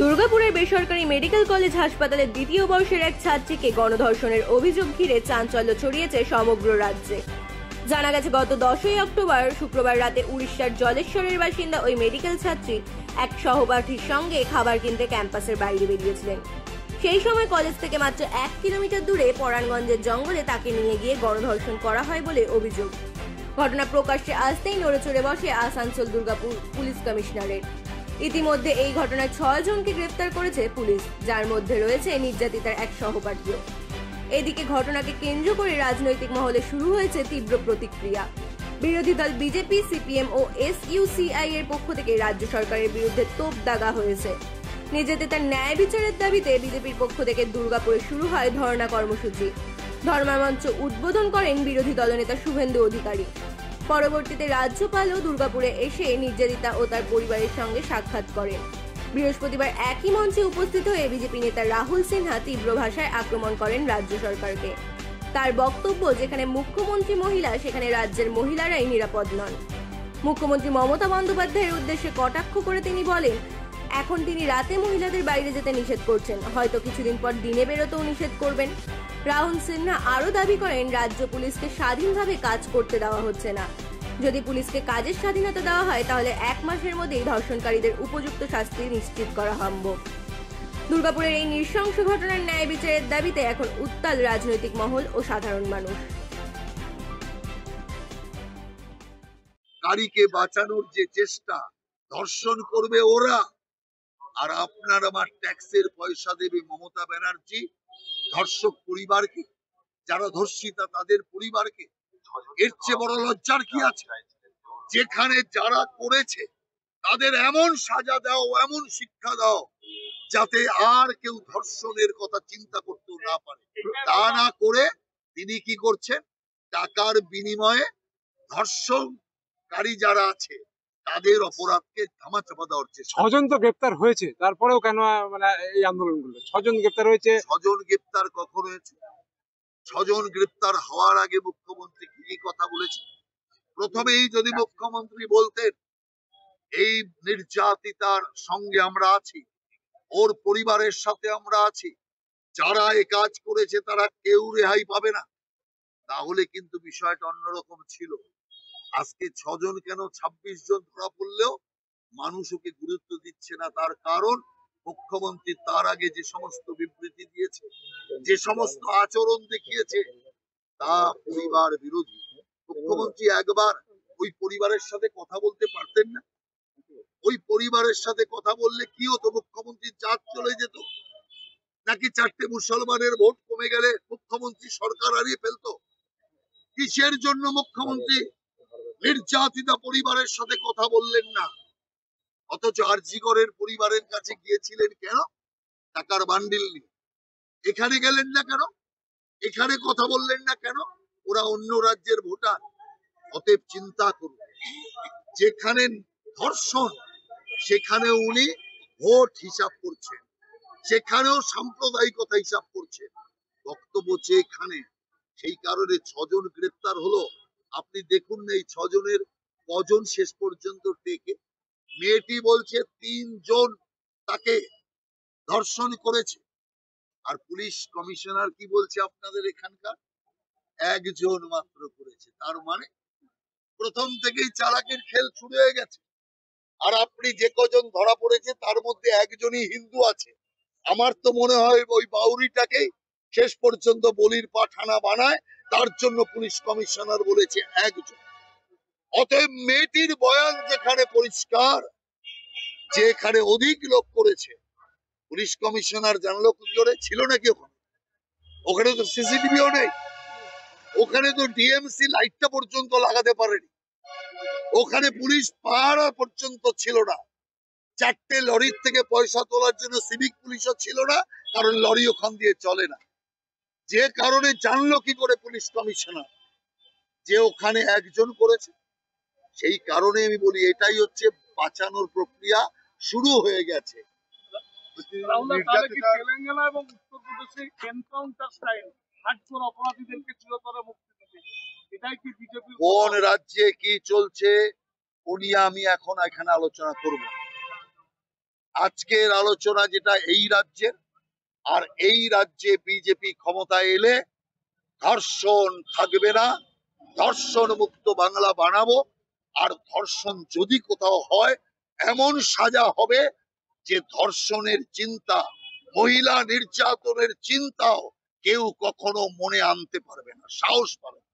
দুর্গাপুরের বেসরকারি medical college হাসপাতালের দ্বিতীয় বর্ষের এক ছাত্রীকে গণধর্ষণের অভিযোগ ঘিরে চাঞ্চল্য ছড়িয়েছে সমগ্র রাজ্যে। জানা গেছে, গত 10ই অক্টোবর শুক্রবার রাতে উড়িষ্যার জলেশ্বরের বাসিন্দা ওই মেডিকেল ছাত্রী এক সহপাঠীর সঙ্গে খাবার কিনতে ক্যাম্পাসের বাইরে বেরিয়েছিলেন। সেই সময় কলেজ থেকে মাত্র 1 কিলোমিটার দূরে পরাণগঞ্জের জঙ্গলে তাকে নিয়ে গিয়ে গণধর্ষণ করা হয় বলে অভিযোগ। ঘটনা প্রকাশ্যে আসতেই নড়েচড়ে বসে আসানসোল দুর্গাপুর পুলিশ কমিশনারেট। ইতিমধ্যে এই ঘটনায় 6 জনকে গ্রেফতার করেছে পুলিশ, যার মধ্যে রয়েছে নির্যাতিতার এক সহপাঠীও। এদিকে ঘটনাকে কেন্দ্র করে রাজনৈতিক মহলে শুরু হয়েছে তীব্র প্রতিক্রিয়া। বিরোধী দল বিজেপি, সিপিএম ও এসইউসিআই এর পক্ষ থেকে রাজ্য সরকারের বিরুদ্ধে তোপ দাগা হয়েছে। নির্যাতিতার ন্যায় বিচারের দাবিতে বিজেপির পক্ষ থেকে দুর্গাপুরে শুরু হয় ধর্ণা কর্মসূচি। ধর্মমঞ্চ উদ্বোধন করেন বিরোধী দলনেতা শুভেন্দু অধিকারী। পরবর্তীতে রাজ্যপালও দুর্গাপুরে এসে নির্যাতিতা ও তার পরিবারের সঙ্গে সাক্ষাৎ করেন। বৃহস্পতিবার একই মঞ্চে উপস্থিত হয়ে বিজেপি নেতা রাহুল সিনহা তীব্র ভাষায় আক্রমণ করেন রাজ্য সরকারকে। তার বক্তব্য, যেখানে মুখ্যমন্ত্রী মহিলা, সেখানে রাজ্যের মহিলারাই নিরাপদ নন। মুখ্যমন্ত্রী মমতা বন্দ্যোপাধ্যায়ের উদ্দেশ্যে কটাক্ষ করে তিনি বলেন, এখন তিনি রাতে মহিলাদের বাইরে যেতে নিষেধ করছেন, হয়তো কিছুদিন পর দিনে বেরোতেও নিষেধ করবেন। রাহুল সিনহা আরও দাবি করেন, রাজ্য পুলিশকে স্বাধীনভাবে কাজ করতে দেওয়া হচ্ছে না। যদি পুলিশকে কাজের স্বাধীনতা দেওয়া হয়, তাহলে 1 মাসের মধ্যেই ধর্ষণকারীদের উপযুক্ত শাস্তি নিশ্চিত করা সম্ভব। দুর্গাপুরের এই নৃশংস ঘটনার ন্যায় বিচারের দাবিতে এখন উত্তাল রাজনৈতিক মহল ও সাধারণ মানুষ। নারীকে বাঁচানোর যে চেষ্টা, ধর্ষণ করবে ওরা, আর আপনার আমার ট্যাক্সের পয়সা দেবে মমতা ব্যানার্জি ধর্ষক পরিবারকে, যারা ধর্ষিতা তাদের পরিবারকে। এর চেয়ে বড় লজ্জার কি আছে? যেখানে যারা করেছে তাদের এমন সাজা দাও, এমন শিক্ষা দাও, যাতে আর কেউ ধর্ষণের কথা চিন্তা করতে না পারে। তা না করে তিনি কি করছেন? টাকার বিনিময়ে ধর্ষণকারী যারা আছে তাদের অপরাধকে ধামাচাপা দেওয়ার চেষ্টা। 6 জন তো গ্রেপ্তার হয়েছে, তারপরেও কেন এই আন্দোলন করলো? 6 জন গ্রেপ্তার হয়েছে। 6 জন গ্রেপ্তার কখন হয়েছে? 6 জন গ্রেপ্তার হওয়ার আগে মুখ্যমন্ত্রী কি কথা বলেছে? প্রথমেই যদি মুখ্যমন্ত্রী বলতেন, এই নির্যাতিতার সঙ্গে আমরা আছি, ওর পরিবারের সাথে আমরা আছি, যারা এই কাজ করেছে তারা কেউ রেহাই পাবে না, তাহলে কিন্তু বিষয়টা অন্যরকম ছিল। আজকে 6 জন কেন 26 জন ধরা পড়লেও মানুষ ওকে গুরুত্ব দিচ্ছে না। তার কারণ, মুখ্যমন্ত্রী তার আগে যে সমস্ত বিবৃতি দিয়েছে, যে সমস্ত আচরণ দেখিয়েছে, তা পরিবার বিরোধী। মুখ্যমন্ত্রী একবার ওই পরিবারের সাথে কথা বলতে পারতেন না? ওই পরিবারের সাথে কথা বললে কি হতো? মুখ্যমন্ত্রীর জাত চলে যেত নাকি? 4টে মুসলমানের ভোট কমে গেলে মুখ্যমন্ত্রী সরকার হারিয়ে ফেলতো? কিসের জন্য মুখ্যমন্ত্রী নির্যাতিতা পরিবারের সাথে কথা বললেন না? অথচ আরজিকরের পরিবারের কাছে গিয়েছিলেন কেন? টাকার বান্ডিল নিয়ে। এখানে গেলেন না কেন? এখানে কথা বললেন না কেন? ওরা অন্য রাজ্যের ভোটার। অতএব চিন্তা করুন, যেখানে ধর্ষণ সেখানে উনি ভোট হিসাব করছেন, সেখানেও সাম্প্রদায়িকতা হিসাব করছেন। বক্তব্য যেখানে, সেই কারণে 6 জন গ্রেপ্তার হলো। আপনি দেখুন না এই 6 জনের কজন শেষ পর্যন্ত টেকে। মেয়েটি বলছে 3 জন তাকে ধর্ষণ করেছে, আর পুলিশ কমিশনার কি বলছে আপনাদের এখানকার? 1 জন মাত্র করেছে। তার মানে প্রথম থেকেই চালাকের খেল শুরু হয়ে গেছে। আর আপনি যে কজন ধরা পড়েছে তার মধ্যে 1 জনই হিন্দু আছে। আমার তো মনে হয় ওই বাউরিটাকেই শেষ পর্যন্ত বলির পাঠানা বানায়, তার জন্য পুলিশ কমিশনার বলেছে 1 জন। অতএব মেয়েটির বয়ান যেখানে পরিষ্কার যে এখানে অধিক লোক করেছে, পুলিশ কমিশনার জানলো কি করে? ছিল নাকি ওখানে? ওখানে তো সিসিটিভিও নেই, ওখানে তো ডিএমসি লাইটটা পর্যন্ত লাগাতে পারেনি, ওখানে পুলিশ পাহারা পর্যন্ত ছিল না। 4টে লরির থেকে পয়সা তোলার জন্য সিভিক পুলিশও ছিল না, কারণ লরি ওখান দিয়ে চলে না। যে কারণে জানলো কি করে পুলিশ কমিশনার যে ওখানে 1 জন করেছে? সেই কারণে আমি বলি, এটাই হচ্ছে বাঁচানোর প্রক্রিয়া শুরু হয়ে গেছে। তেলেঙ্গানা এবং উত্তরপ্রদেশে এনকাউন্টার স্টাইল হার্ডকোর অপরাধীদেরকে চিরতরে মুক্তি দিতে, এটাই কি বিজেপি? কোন রাজ্যে কি চলছে ও নিয়ে আমি এখন এখানে আলোচনা করব না। আজকের আলোচনা যেটা এই রাজ্যের, আর এই রাজ্যে বিজেপি ক্ষমতায় এলে ধর্ষণ থাকবে না, ধর্ষণ মুক্ত বাংলা বানাবো। আর ধর্ষণ যদি কোথাও হয় এমন সাজা হবে যে ধর্ষণের চিন্তা, মহিলা নির্যাতনের চিন্তাও কেউ কখনো মনে আনতে পারবে না, সাহস পাবে না।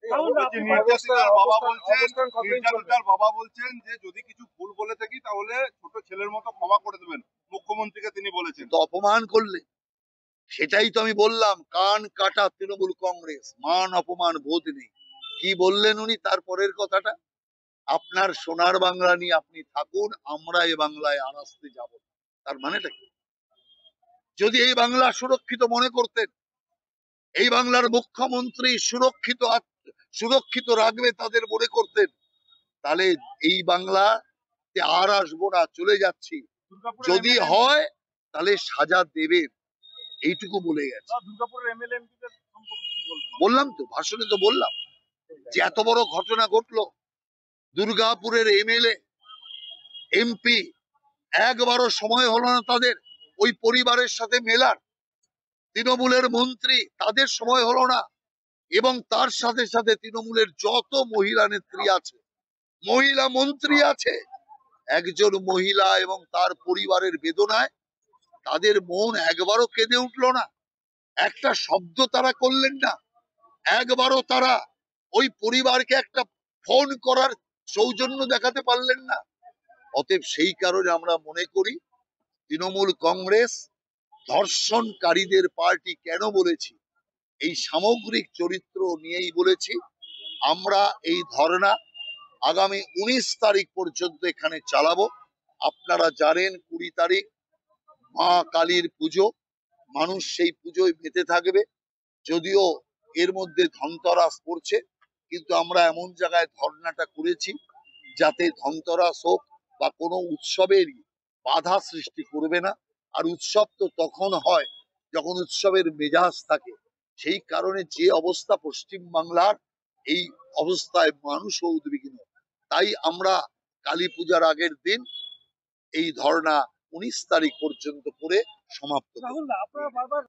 নির্যাতিতার বাবা বলছেন, অবস্থান কতদিন চলবে? নির্যাতিতার বাবা বলছেন যে যদি কিছু ভুল বলে থাকি তাহলে ছোট ছেলের মতো ক্ষমা করে দেবেন, মুখ্যমন্ত্রীকে তিনি বলেছেন। তো অপমান করলে, সেটাই তো আমি বললাম, কান কাটা তৃণমূল কংগ্রেস, মান অপমান বোধ নেই। কি বললেন উনি তারপরের কথাটা? আপনার সোনার বাংলা নিয়ে আপনি থাকুন, আমরা এই বাংলায় আর আসতে যাব না। তার মানেটা কি? যদি এই বাংলা সুরক্ষিত মনে করতেন, এই বাংলার মুখ্যমন্ত্রী সুরক্ষিত রাখবে তাদের মনে করতেন, তাহলে এই বাংলাতে আর আসবো না, চলে যাচ্ছি। দুর্গাপুরের যদি MLA হয় তাহলে সাজা দেবেন, এইটুকু বলে গেছে। দুর্গাপুরের এমএলএ এমপিদের সম্পর্কে কি বলবেন? বললাম তো, ভাষণে তো বললাম যে এত বড় ঘটনা ঘটলো, দুর্গাপুরের এমএলএ এমপি একবারও সময় হলো না তাদের ওই পরিবারের সাথে মেলার। তৃণমূলের মন্ত্রী, তাদের সময় হলো না। এবং তার সাথে সাথে তৃণমূলের যত মহিলা নেত্রী আছে, মহিলা মন্ত্রী আছে, একজন মহিলা এবং তার পরিবারের বেদনায় তাদের মন একবারও কেঁদে উঠলো না, একটা শব্দ তারা করলেন না, একবারও তারা ওই পরিবারকে একটা ফোন করার সৌজন্য দেখাতে পারলেন না। অতএব সেই কারণে আমরা মনে করি তৃণমূল কংগ্রেস ধর্ষণকারীদের পার্টি কেন বলেছি, এই সামগ্রিক চরিত্র নিয়েই বলেছি। আমরা এই ধর্ণা আগামী 19 তারিখ পর্যন্ত এখানে চালাবো। আপনারা জানেন 20 তারিখ মা কালীর পুজো, মানুষ সেই পুজোয় মেতে থাকবে। যদিও এর মধ্যে ধনতেরাস পড়ছে, কিন্তু আমরা এমন জায়গায় ধর্ণাটা করেছি যাতে ধনতেরাস হোক বা কোনো উৎসবেরই বাধা সৃষ্টি করবে না। আর উৎসব তো তখন হয় যখন উৎসবের মেজাজ থাকে। সেই কারণে যে অবস্থা পশ্চিম বাংলার, এই অবস্থায় মানুষও উদ্বিগ্ন। তাই আমরা কালী পূজার আগের দিন এই ধর্ণা 19 তারিখ পর্যন্ত করে সমাপ্ত করব। রাহুল দা, আপনারা বারবার